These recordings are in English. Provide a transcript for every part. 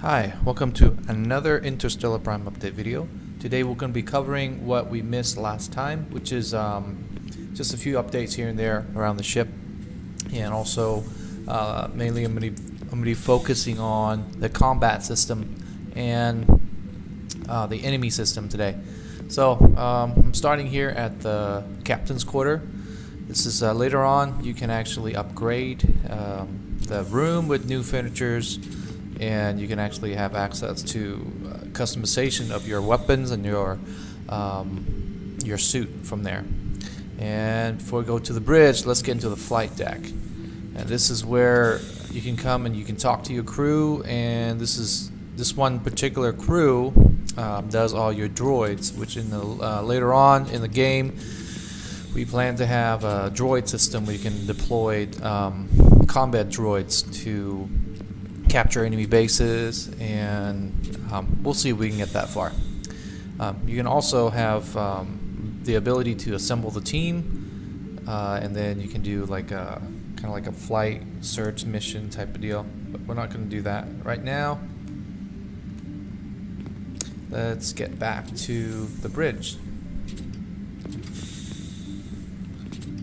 Hi, welcome to another Interstellar Prime update video. Today we're going to be covering what we missed last time, which is just a few updates here and there around the ship, and also mainly I'm going to be focusing on the combat system and the enemy system today. So I'm starting here at the captain's quarter. This is later on you can actually upgrade the room with new furnitures, and you can actually have access to customization of your weapons and your suit from there. And before we go to the bridge, let's get into the flight deck. And this is where you can come and you can talk to your crew. And this one particular crew does all your droids, which in the later on in the game we plan to have a droid system where you can deploy combat droids to capture enemy bases, and we'll see if we can get that far. You can also have the ability to assemble the team, and then you can do like a kind of like a flight search mission type of deal, but we're not going to do that right now. Let's get back to the bridge.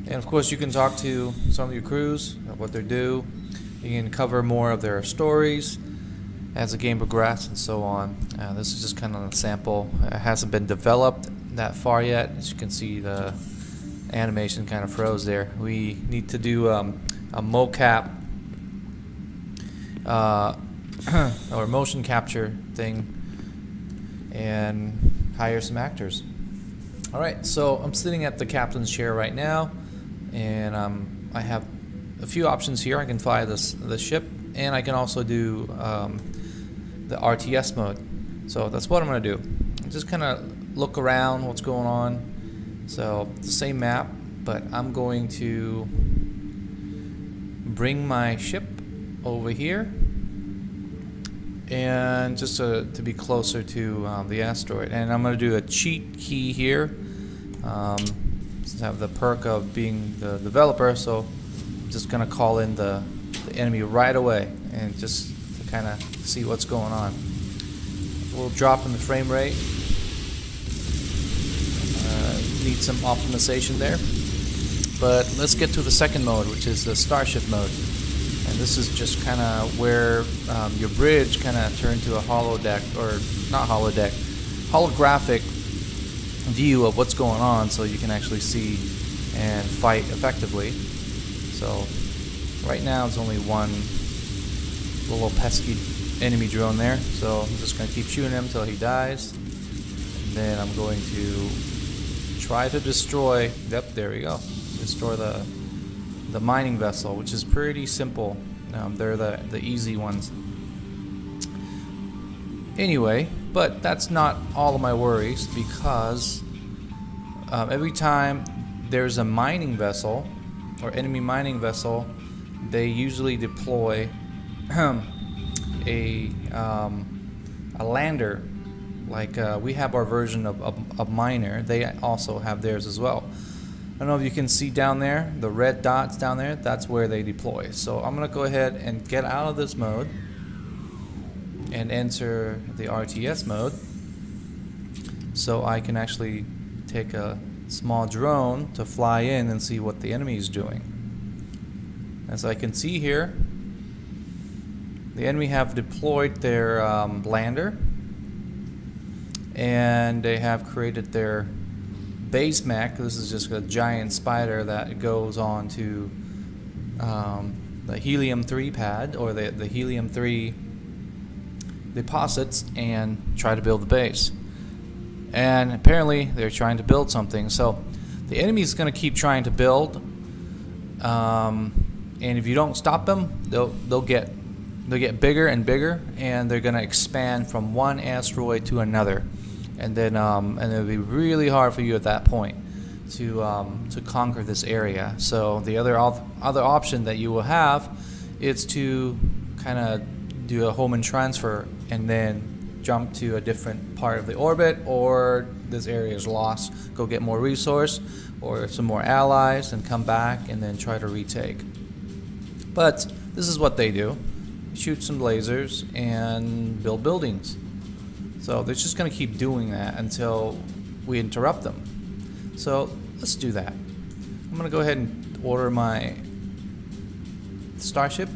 And of course you can talk to some of your crews, what they do. You can cover more of their stories as the game progresses and so on. This is just kind of a sample. It hasn't been developed that far yet. As you can see, the animation kind of froze there. We need to do a mocap or motion capture thing and hire some actors. Alright, so I'm sitting at the captain's chair right now, and I have a few options here. I can fly the ship, and I can also do the RTS mode. So that's what I'm going to do. Just kind of look around what's going on. So the same map, but I'm going to bring my ship over here, and just to be closer to the asteroid. And I'm going to do a cheat key here. Since I have the perk of being the developer, so just gonna call in the enemy right away and just to kind of see what's going on. A little drop in the frame rate. Need some optimization there. But let's get to the second mode, which is the starship mode. And this is just kind of where your bridge kind of turned to a holodeck, or not holodeck, holographic view of what's going on, so you can actually see and fight effectively. So right now it's only one little pesky enemy drone there, so I'm just going to keep shooting him until he dies, and then I'm going to try to destroy, yep, there we go, destroy the mining vessel, which is pretty simple. They're the easy ones anyway, but that's not all of my worries, because every time there's a mining vessel or enemy mining vessel, they usually deploy a lander. Like we have our version of miner, they also have theirs as well. I don't know if you can see down there, the red dots down there, that's where they deploy. So I'm going to go ahead and get out of this mode and enter the RTS mode, so I can actually take a small drone to fly in and see what the enemy is doing. As I can see here, the enemy have deployed their lander, and they have created their base mech. This is just a giant spider that goes on to the helium-3 pad, or the helium-3 deposits, and try to build the base. And apparently they're trying to build something, so the enemy is going to keep trying to build, and if you don't stop them, they'll get bigger and bigger, and they're going to expand from one asteroid to another, and then and it'll be really hard for you at that point to conquer this area. So the other option that you will have is to kind of do a home and transfer, and then jump to a different part of the orbit, or this area is lost, go get more resource or some more allies and come back and then try to retake. But this is what they do. shoot some lasers, and build buildings. So they're just going to keep doing that until we interrupt them. So let's do that. I'm going to go ahead and order my starship.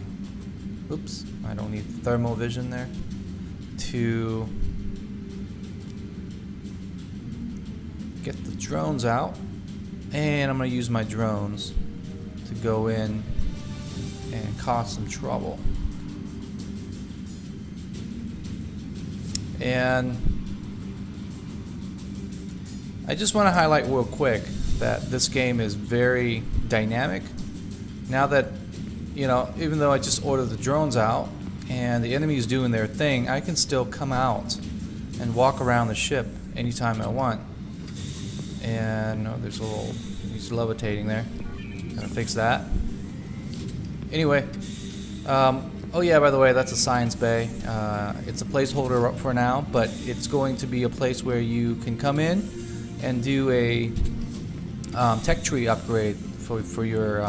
Oops, I don't need thermal vision there. To get the drones out. And I'm going to use my drones to go in and cause some trouble. And I just want to highlight real quick that this game is very dynamic. Now that, you know, even though I just ordered the drones out and the enemy is doing their thing, I can still come out and walk around the ship anytime I want. And oh, there's a little, he's levitating there. Gotta fix that. Anyway, oh yeah, by the way, that's a science bay. It's a placeholder for now, but it's going to be a place where you can come in and do a tech tree upgrade for your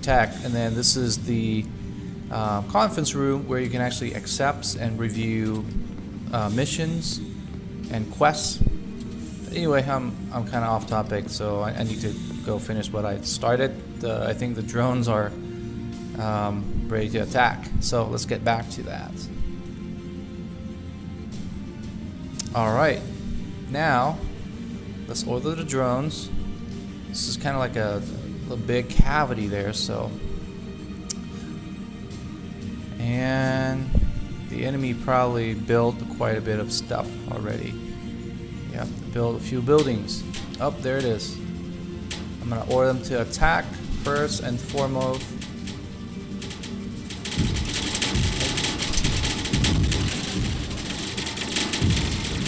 tech. And then this is the conference room where you can actually accept and review missions and quests. Anyway, I'm kind of off topic, so I need to go finish what I started. I think the drones are ready to attack, so let's get back to that. Alright, now let's order the drones. This is kind of like a big cavity there, so. And the enemy probably built quite a bit of stuff already. You have to build a few buildings. Oh, there it is. I'm gonna order them to attack first and foremost.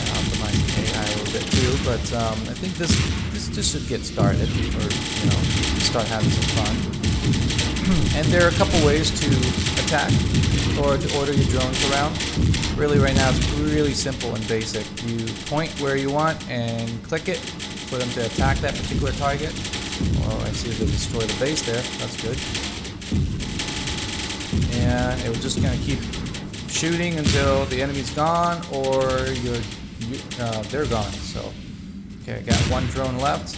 Optimize the AI a little bit too, but I think this just should get started, or you know, start having some fun. And there are a couple ways to attack or to order your drones around. Really, right now it's really simple and basic. You point where you want and click it for them to attack that particular target. Well, I see they destroy the base there. That's good. And it will just kind of keep shooting until the enemy's gone or they're gone. So, okay, I got one drone left.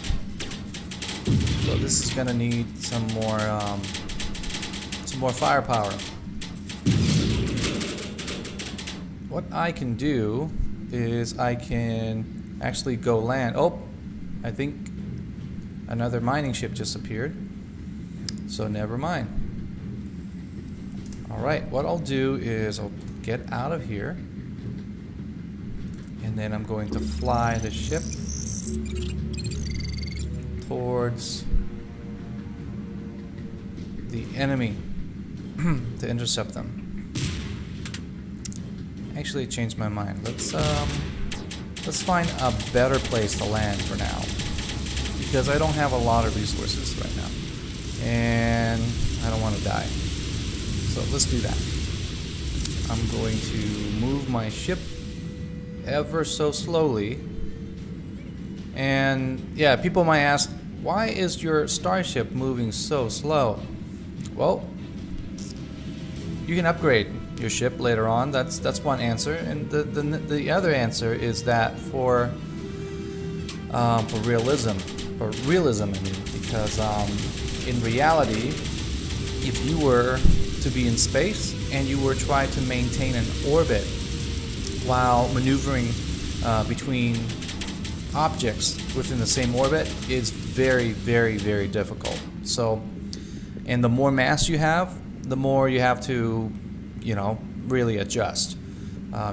So this is gonna need some more firepower. What I can do is I can actually go land. Oh, I think another mining ship just appeared. So never mind. Alright, what I'll do is I'll get out of here. And then I'm going to fly the ship towards the enemy to intercept them. Actually changed my mind. Let's find a better place to land for now, because I don't have a lot of resources right now and I don't want to die. So let's do that. I'm going to move my ship ever so slowly. And yeah, people might ask, why is your starship moving so slow? Well, you can upgrade your ship later on. That's one answer, and the other answer is that for realism, I mean, because in reality, if you were to be in space and you were trying to maintain an orbit while maneuvering between objects within the same orbit, is very, very, very difficult. So, and the more mass you have, the more you have to, you know, really adjust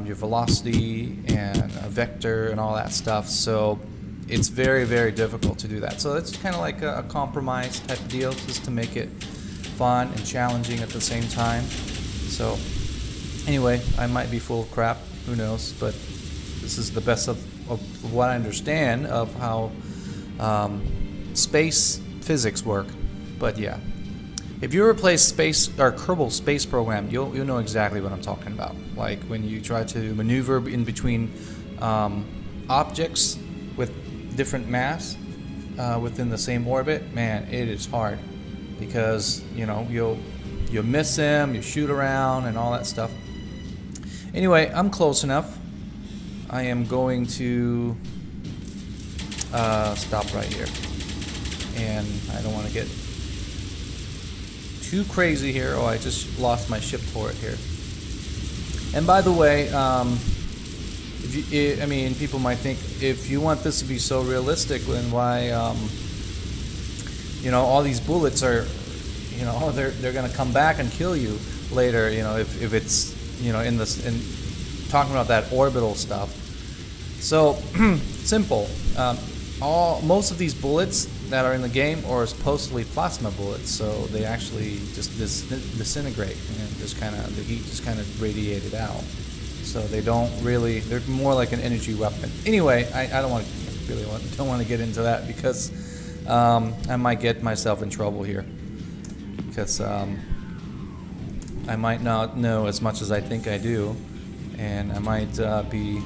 your velocity and a vector and all that stuff. So it's very, very difficult to do that. So it's kind of like a compromise type of deal, just to make it fun and challenging at the same time. So anyway, I might be full of crap, who knows, but this is the best of what I understand of how space physics work. But yeah, if you ever play Space or Kerbal Space Program, you'll know exactly what I'm talking about. Like when you try to maneuver in between objects with different mass within the same orbit, man, it is hard, because you know you miss him, you shoot around and all that stuff. Anyway, I'm close enough. I am going to stop right here. And I don't want to get too crazy here. Oh, I just lost my ship turret here. And by the way, I mean, people might think, if you want this to be so realistic, then why, you know, all these bullets are, you know, they're going to come back and kill you later. You know, if it's, you know, in talking about that orbital stuff. So simple. Most of these bullets that are in the game are supposedly plasma bullets, so they actually just disintegrate and just kind of the heat just kind of radiated out. So they don't really, they're more like an energy weapon. Anyway, I don't want to get into that because I might get myself in trouble here because I might not know as much as I think I do, and I might be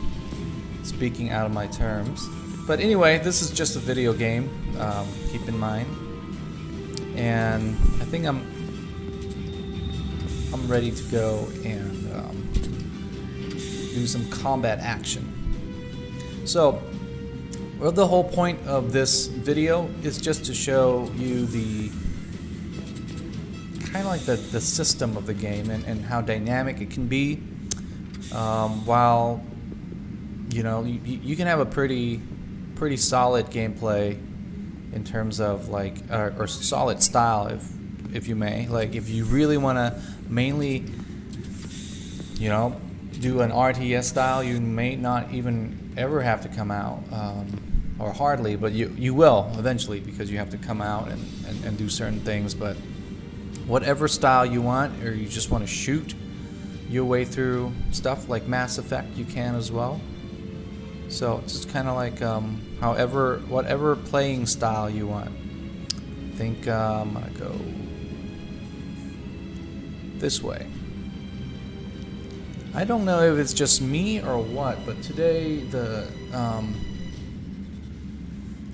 speaking out of my terms. But anyway, this is just a video game, keep in mind. And I think I'm ready to go and do some combat action. So, well, the whole point of this video is just to show you the kind of like the system of the game and how dynamic it can be. While, you know, you can have a pretty solid gameplay in terms of like or solid style, if you may. Like if you really want to mainly, you know, do an RTS style, you may not even ever have to come out, or hardly, but you will eventually, because you have to come out and do certain things. But whatever style you want, or you just want to shoot your way through stuff like Mass Effect, you can as well. So it's just kind of like whatever playing style you want. I think I'm gonna go this way. I don't know if it's just me or what, but today the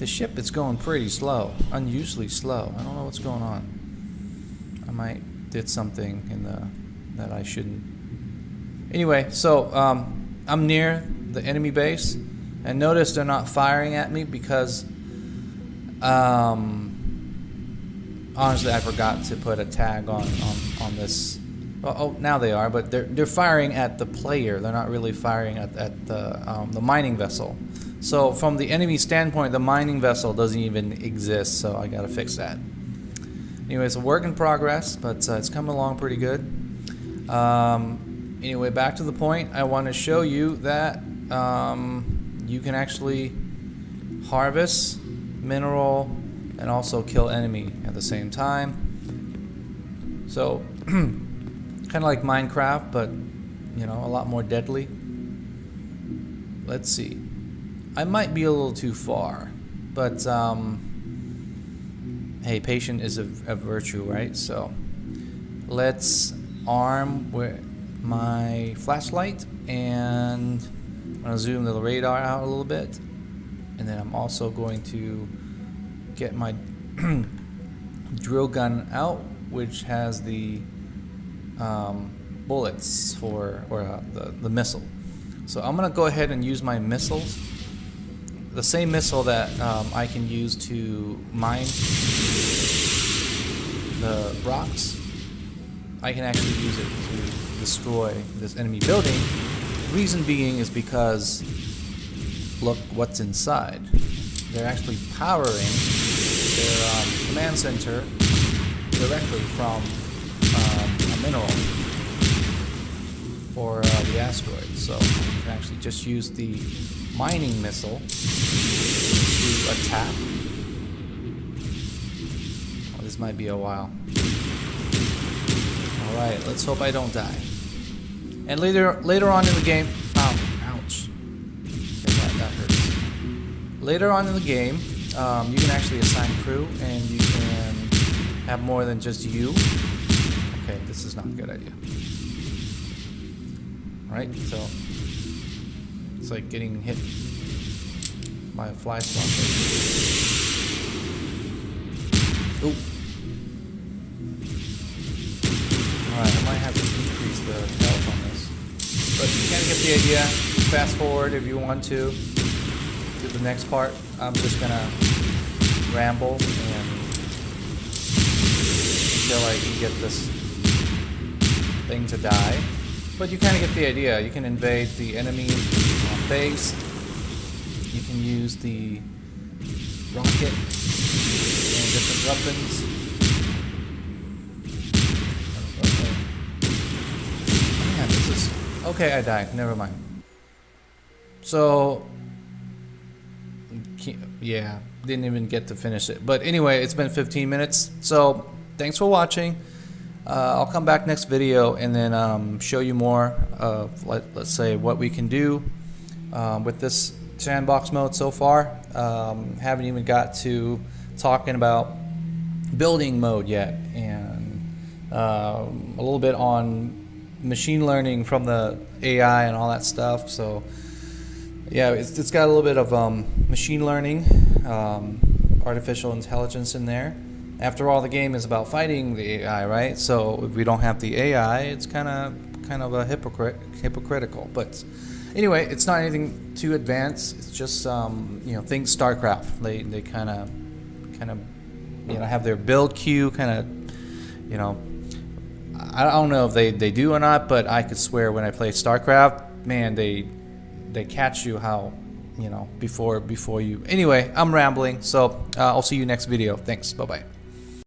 ship is going pretty slow, unusually slow. I don't know what's going on. I might did something that I shouldn't. Anyway, so I'm near the enemy base, and notice they're not firing at me because honestly I forgot to put a tag on this. Oh, now they are, but they're firing at the player. They're not really firing at the mining vessel. So from the enemy standpoint, the mining vessel doesn't even exist, so I gotta fix that. Anyway, it's a work in progress, but it's coming along pretty good. Anyway, back to the point. I want to show you that you can actually harvest mineral and also kill enemy at the same time. So kind of like Minecraft, but you know, a lot more deadly. Let's see. I might be a little too far, but hey, patience is a virtue, right? So let's arm with my flashlight, and I'm going to zoom the radar out a little bit, and then I'm also going to get my drill gun out, which has the bullets for the missile. So I'm going to go ahead and use my missiles, the same missile that I can use to mine the rocks. I can actually use it to destroy this enemy building. Reason being is because look what's inside. They're actually powering their command center directly from a mineral for the asteroid. So you can actually just use the mining missile to attack. Oh, this might be a while. Alright, let's hope I don't die. And later on in the game, ouch. Okay, that hurts. Later on in the game, you can actually assign crew, and you can have more than just you. Okay, this is not a good idea. Right, so it's like getting hit by a fly swatter. Ooh. Alright, I might have to decrease the health on this. But you kind of get the idea. Fast forward if you want to the next part. I'm just gonna ramble and until I can get this thing to die. But you kind of get the idea. You can invade the enemy base. You can use the rocket and different weapons. Man, this is... Okay, I died. Never mind. So... yeah, didn't even get to finish it. But anyway, it's been 15 minutes. So, thanks for watching. I'll come back next video and then show you more of, let's say, what we can do with this sandbox mode so far. Haven't even got to talking about building mode yet, and a little bit on machine learning from the AI and all that stuff. So yeah, it's got a little bit of machine learning, artificial intelligence in there. After all, the game is about fighting the AI, right? So if we don't have the AI, it's kind of a hypocritical. But anyway, it's not anything too advanced. It's just think StarCraft. They kind of have their build queue I don't know if they do or not, but I could swear when I play StarCraft, man, they catch you how before you. Anyway, I'm rambling, so I'll see you next video. Thanks. Bye bye.